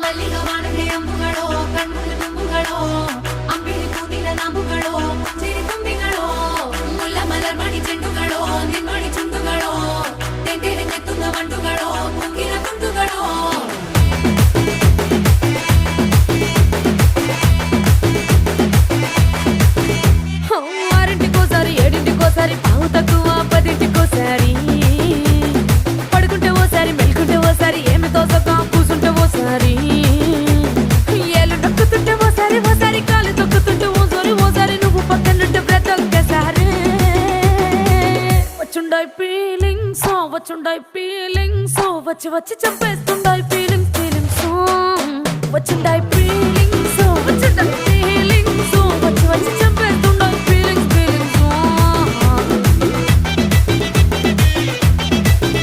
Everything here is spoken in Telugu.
ಮಲ್ಲಿಗ ವಾಣದೆ ಅಂಬುಗಳೋ ಕಣ್ಮುಳ್ಳು ತುಂಬುಗಳೋ ಅಂಬಿಳಿ ಕೂದಿನ ನಾಂಬುಗಳೋ ಚಿರಿ ತುಂಬಿಗಳೋ ಮುಲ್ಲ ಮಲರ್ ಮಣಿ ಚೆಂಡುಗಳೋ ನಿನ್ಮಣಿ ಚುಂಡುಗಳೋ ತೆಂಟೆರೆ ನೆತ್ತುಂಗ ಮಂಡುಗಳೋ ಕುಂಗಿನ ತುಂಡುಗಳೋ ఆరింటికోసారి ఏడింటికోసారి పావు తక్కువ పదింటికోసారి పడుకుంటే ఓసారి మెలుకుంటే ఓసారి ఏమి తోసక కూసుంటే ఓసారి ఏళ్ళు నొక్కుతుంటే ఓసారి ఓసారి కాలు తొక్కుతుంటే ఓసారి నువ్వు పక్కనుంటే బ్రతొక్కసారి వచ్చుండాయి ఫీలింగ్స్ వచ్చి వచ్చి చంపేస్తుండాయి ఫీలింగ్స్ వచ్చుండాయి ఫీలింగ్స్ వచ్చుండాయి